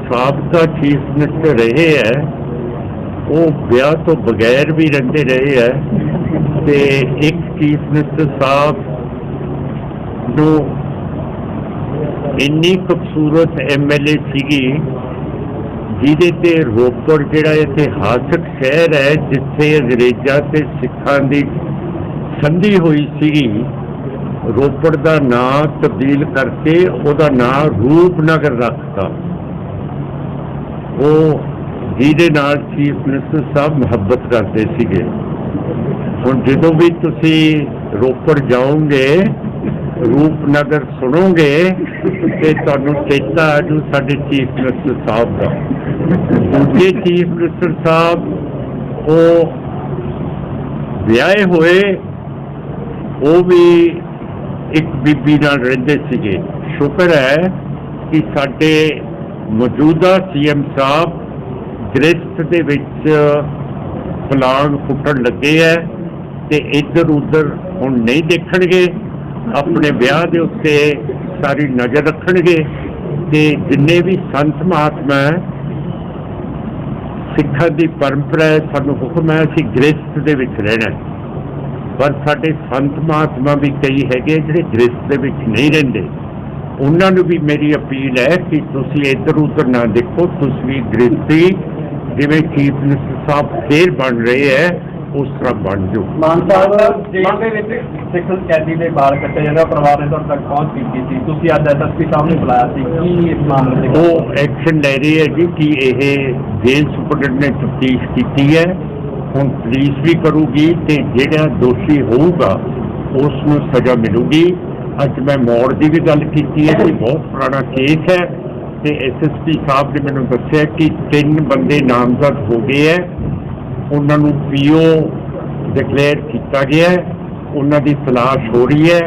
ਸਾਬਕਾ ਚੀਫ ਮਿਨਿਸਟਰ ਰਹੇ ਹੈ ਉਹ ਵਿਆਹ ਤੋਂ ਬਗੈਰ ਵੀ ਰਹਿੰਦੇ ਰਹੇ ਹੈ ਤੇ ਇੱਕ ਚੀਫ ਮਿਨਿਸਟਰ ਸਾਹਿਬ ਨੂੰ ਇੰਨੀ ਖੂਬਸੂਰਤ MLA ਸੀਗੀ ਜਿਹਦੇ ਤੇ ਰੋਪੜ ਜਿਹੜਾ ਇਤਿਹਾਸਕ ਸ਼ਹਿਰ ਹੈ ਜਿੱਥੇ ਅੰਗਰੇਜ਼ਾਂ ਤੇ ਸਿੱਖਾਂ ਦੀ ਸੰਧੀ ਹੋਈ ਸੀਗੀ, ਰੋਪੜ ਦਾ ਨਾਂ ਤਬਦੀਲ ਕਰਕੇ ਉਹਦਾ ਨਾਂ ਰੂਪਨਗਰ ਰੱਖਤਾ। ਉਹ ਜਿਹਦੇ ਨਾਲ ਚੀਫ ਮਿਨਿਸਟਰ ਸਾਹਿਬ ਮੁਹੱਬਤ ਕਰਦੇ ਸੀਗੇ। ਹੁਣ ਜਦੋਂ ਵੀ ਤੁਸੀਂ ਰੋਪੜ ਜਾਓਗੇ, ਰੂਪਨਗਰ ਸੁਣੋਗੇ ਤੇ ਤੁਹਾਨੂੰ ਚੇਤਾ ਆ ਜੂ ਸਾਡੇ ਚੀਫ ਮਿਨਿਸਟਰ ਸਾਹਿਬ ਦਾ। ਦੂਜੇ ਚੀਫ ਮਿਨਿਸਟਰ ਸਾਹਿਬ ਉਹ ਵਿਆਹੇ ਹੋਏ, ਉਹ ਵੀ ਇੱਕ ਬੀਬੀ ਨਾਲ ਰਹਿੰਦੇ ਸੀਗੇ। ਸ਼ੁਕਰ ਹੈ ਕਿ ਸਾਡੇ ਮੌਜੂਦਾ CM ਸਾਹਿਬ ਗ੍ਰਿਸਤ ਦੇ ਵਿੱਚ ਪਲਾਂਗ ਫੁੱਟਣ ਲੱਗੇ ਹੈ ਤੇ ਇੱਧਰ ਉੱਧਰ ਹੁਣ ਨਹੀਂ ਦੇਖਣਗੇ। ਆਪਣੇ ਵਿਆਹ ਦੇ ਉੱਤੇ ਸਾਰੀ ਨਜ਼ਰ ਰੱਖਣਗੇ ਤੇ ਜਿੰਨੇ ਵੀ ਸੰਤ ਮਹਾਤਮਾ ਹੈ, ਸਿੱਖਾਂ ਦੀ ਪਰੰਪਰਾ ਹੈ, ਸਾਨੂੰ ਹੁਕਮ ਹੈ ਅਸੀਂ ਗ੍ਰਸਥ ਦੇ ਵਿੱਚ ਰਹਿਣਾ ਹੈ। ਪਰ ਸਾਡੇ ਸੰਤ ਮਹਾਤਮਾ ਵੀ ਕਈ ਹੈਗੇ ਜਿਹੜੇ ਗ੍ਰਸਥ ਦੇ ਵਿੱਚ ਨਹੀਂ ਰਹਿੰਦੇ। ਉਹਨਾਂ ਨੂੰ ਵੀ ਮੇਰੀ ਅਪੀਲ ਹੈ ਕਿ ਤੁਸੀਂ ਇੱਧਰ ਉੱਧਰ ਨਾ ਦੇਖੋ, ਤੁਸੀਂ ਵੀ ਗ੍ਰਸਥੀ ਜਿਵੇਂ ਚੀਫ ਮਿਨਿਸਟਰ ਸਾਹਿਬ ਫੇਰ ਬਣ ਰਹੇ ਹੈ ਉਸ ਤਰ੍ਹਾਂ ਬਣ ਜਾਓ। ਮਾਨ ਸਾਹਿਬ ਜੇਲ੍ਹ ਦੇ ਵਿੱਚ ਸਿੱਖ ਕੈਦੀ ਦੇ ਬਾਲ ਕੱਟੇ ਜਿਹੜਾ ਪਰਿਵਾਰ ਨੇ ਤੁਹਾਡੇ ਤੱਕ ਪਹੁੰਚ ਕੀਤੀ ਸੀ, ਤੁਸੀਂ ਅੱਜ ਐਸਐਸਪੀ ਸਾਹਿਬ ਨੇ ਬੁਲਾਇਆ ਸੀ, ਕੀ ਇਸ ਮਾਮਲੇ ਤੇ ਉਹ ਐਕਸ਼ਨ ਲੈ ਰਹੀ ਹੈ ਜੀ ਕਿ ਇਹ ਜੇਲ੍ਹ ਸੁਪਰਡੈਂਟ ਨੇ ਤਫਤੀਸ਼ ਕੀਤੀ ਹੈ, ਹੁਣ ਪੁਲਿਸ ਵੀ ਕਰੂਗੀ ਤੇ ਜਿਹੜਾ ਦੋਸ਼ੀ ਹੋਊਗਾ ਉਸ ਨੂੰ ਸਜ਼ਾ ਮਿਲੂਗੀ। ਅੱਜ ਮੈਂ ਮੌੜ ਦੀ ਵੀ ਗੱਲ ਕੀਤੀ ਹੈ ਕਿ ਬਹੁਤ ਪੁਰਾਣਾ ਕੇਸ ਹੈ ਤੇ ਐਸਐਸਪੀ ਸਾਹਿਬ ਨੇ ਮੈਨੂੰ ਦੱਸਿਆ ਕਿ 3 ਬੰਦੇ ਨਾਮਜ਼ਦ ਹੋ ਗਏ ਹੈ, ਉਹਨਾਂ ਨੂੰ ਪੀਓ ਡਿਕਲੇਅਰ ਕੀਤਾ ਗਿਆ ਹੈ, ਉਹਨਾਂ ਦੀ ਤਲਾਸ਼ ਹੋ ਰਹੀ ਹੈ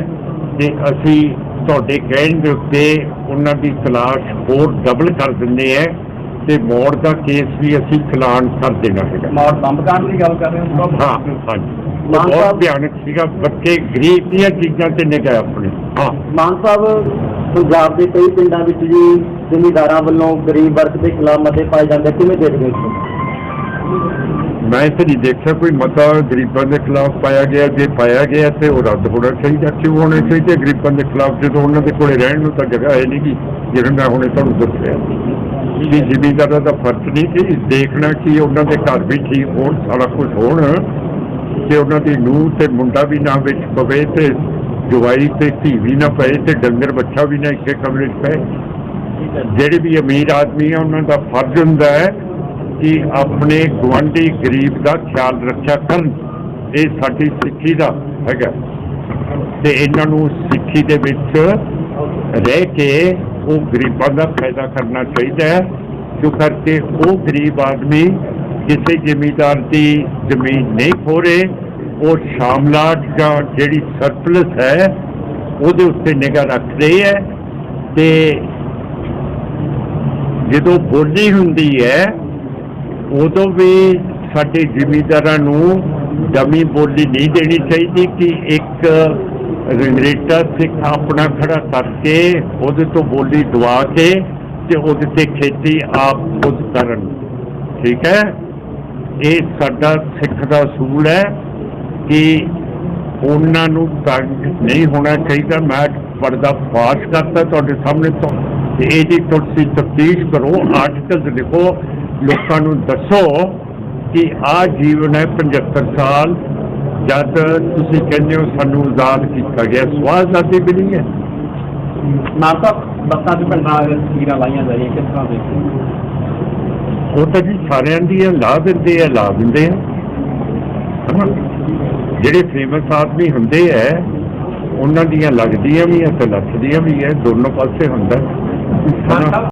ਤੇ ਅਸੀਂ ਤੁਹਾਡੇ ਕਹਿਣ ਦੇ ਉੱਤੇ ਉਹਨਾਂ ਦੀ ਤਲਾਸ਼ ਹੋਰ ਡਬਲ ਕਰ ਦਿੰਦੇ ਹੈ ਤੇ ਮੌੜ ਦਾ ਕੇਸ ਵੀ ਅਸੀਂ ਚਲਾਨ ਕਰ ਦੇਣਾ ਹੈਗਾ। ਮੌਤ ਬੰਬ ਕਾਂਡ ਦੀ ਗੱਲ ਕਰ ਰਹੇ ਹੋ? ਹਾਂ ਹਾਂਜੀ, ਬਹੁਤ ਭਿਆਨਕ ਸੀਗਾ, ਬੱਚੇ ਗਰੀਬ ਦੀਆਂ ਚੀਜ਼ਾਂ ਤੇ ਨਿਗਾਹ ਆਪਣੀ। ਹਾਂ ਮਾਨ ਸਾਹਿਬ, ਪੰਜਾਬ ਦੇ ਕਈ ਪਿੰਡਾਂ ਵਿੱਚ ਜੀ ਜ਼ਿਮੀਂਦਾਰਾਂ ਵੱਲੋਂ ਗਰੀਬ ਵਰਗ ਦੇ ਖਿਲਾਫ ਮਤੇ ਪਾਏ ਜਾਂਦੇ, ਕਿਵੇਂ ਦੇਖਦੇ ਹੋ? ਮੈਂ ਤਾਂ ਨਹੀਂ ਦੇਖਿਆ ਕੋਈ ਮਤਾ ਗਰੀਬਾਂ ਦੇ ਖਿਲਾਫ ਪਾਇਆ ਗਿਆ। ਜੇ ਪਾਇਆ ਗਿਆ ਤੇ ਉਹ ਰੱਦ ਹੋਣਾ ਚਾਹੀਦਾ। ਕਿਉਂ ਹੋਣੇ ਚਾਹੀਦੇ ਗਰੀਬਾਂ ਦੇ ਖਿਲਾਫ ਜਦੋਂ ਉਹਨਾਂ ਦੇ ਕੋਲੇ ਰਹਿਣ ਨੂੰ ਤਾਂ ਜਗ੍ਹਾ ਹੈ ਨਹੀਂ ਗੀ। ਜਿਵੇਂ ਮੈਂ ਹੁਣੇ ਤੁਹਾਨੂੰ ਦੱਸਿਆ ਕਿ ਜ਼ਿਮੀਂਦਾਰਾਂ ਦਾ ਫਰਜ਼ ਨਹੀਂ ਕਿ ਦੇਖਣਾ ਕਿ ਉਹਨਾਂ ਦੇ ਘਰ ਵੀ ਠੀਕ ਹੋਣ, ਸਾਰਾ ਕੁਝ ਹੋਣ ਤੇ ਉਹਨਾਂ ਦੀ ਨੂੰਹ ਤੇ ਮੁੰਡਾ ਵੀ ਨਾ ਵਿੱਚ ਪਵੇ ਤੇ ਜਵਾਈ ਤੇ ਧੀ ਵੀ ਨਾ ਪਏ ਤੇ ਡੰਗਰ ਬੱਚਾ ਵੀ ਨਾ ਇੱਕੇ ਕਮਰੇ 'ਚ ਪਏ। ਜਿਹੜੇ ਵੀ ਅਮੀਰ ਆਦਮੀ ਆ ਉਹਨਾਂ ਦਾ ਫਰਜ਼ ਹੁੰਦਾ ਹੈ ਕਿ ਆਪਣੇ ਗੁਆਂਢੀ ਗਰੀਬ ਦਾ ਖਿਆਲ ਰੱਖਿਆ ਕਰਨ। ਇਹ ਸਾਡੀ ਸਿੱਖੀ ਦਾ ਹੈਗਾ ਤੇ ਇਹਨਾਂ ਨੂੰ ਸਿੱਖੀ ਦੇ ਵਿੱਚ ਰਹਿ ਕੇ ਉਹ ਗਰੀਬਾਂ ਦਾ ਫਾਇਦਾ ਕਰਨਾ ਚਾਹੀਦਾ ਹੈ, ਜੋ ਕਰਕੇ ਉਹ ਗਰੀਬ ਆਦਮੀ ਕਿਸੇ ਜ਼ਿਮੀਂਦਾਰ ਦੀ ਜ਼ਮੀਨ ਨਹੀਂ ਖੋ ਰਹੇ, ਉਹ ਸ਼ਾਮਲਾਟ ਜਾਂ ਜਿਹੜੀ ਸਰਪਲਸ ਹੈ ਉਹਦੇ ਉੱਤੇ ਨਿਗਾਹ ਰੱਖ ਰਹੇ ਹੈ। ਤੇ ਜਦੋਂ ਬੋਲੀ ਹੁੰਦੀ ਹੈ ਉਦੋਂ ਵੀ ਸਾਡੇ ਜ਼ਿਮੀਂਦਾਰਾਂ ਨੂੰ ਡਮੀ ਬੋਲੀ ਨਹੀਂ ਦੇਣੀ ਚਾਹੀਦੀ ਕਿ ਇੱਕ ਰੰਗਰੇਟਾ ਸਿੱਖ ਆਪਣਾ ਖੜਾ ਕਰਕੇ ਉਹਦੇ ਤੋਂ ਬੋਲੀ ਦਵਾ ਕੇ ਤੇ ਉਹਦੇ ਤੇ ਖੇਤੀ ਆਪ ਖੁਦ ਕਰਨ। ਠੀਕ ਹੈ, ਇਹ ਸਾਡਾ ਸਿੱਖ ਦਾ ਅਸੂਲ ਹੈ ਕਿ ਉਹਨਾਂ ਨੂੰ ਤੰਗ ਨਹੀਂ ਹੋਣਾ ਚਾਹੀਦਾ। ਮੈਂ ਪਰਦਾ ਫਾਸ਼ ਕਰਤਾ ਤੁਹਾਡੇ ਸਾਹਮਣੇ ਤੋਂ ਤੇ ਇਹਦੀ ਤੁਸੀਂ ਤਫਤੀਸ਼ ਕਰੋ, ਆਰਟੀਕਲਸ ਲਿਖੋ, ਲੋਕਾਂ ਨੂੰ ਦੱਸੋ ਕਿ ਆਹ ਜੀਵਨ ਹੈ 75 ਸਾਲ ਜਦ ਤੁਸੀਂ ਕਹਿੰਦੇ ਹੋ ਸਾਨੂੰ ਆਜ਼ਾਦ ਕੀਤਾ ਗਿਆ, ਸਵਾਲ ਆਜ਼ਾਦੀ ਵੀ ਨਹੀਂ ਹੈ। ਮਾਨ ਸਾਹਿਬ, ਬੱਸਾਂ 'ਚ ਪਿੰਡਾਂ ਵਿੱਚ ਤਸਵੀਰਾਂ ਲਾਈਆਂ ਜਾਈਆਂ, ਕਿਸ ਤਰ੍ਹਾਂ ਦੇਖਦੇ? ਉਹ ਤਾਂ ਜੀ ਸਾਰਿਆਂ ਦੀਆਂ ਲਾ ਦਿੰਦੇ ਆ ਜਿਹੜੇ ਫੇਮਸ ਆਦਮੀ ਹੁੰਦੇ ਹੈ ਉਹਨਾਂ ਦੀਆਂ ਲੱਗਦੀਆਂ ਵੀ ਹੈ ਤੇ ਲੱਥਦੀਆਂ ਵੀ ਹੈ, ਦੋਨੋਂ ਪਾਸੇ ਹੁੰਦਾ।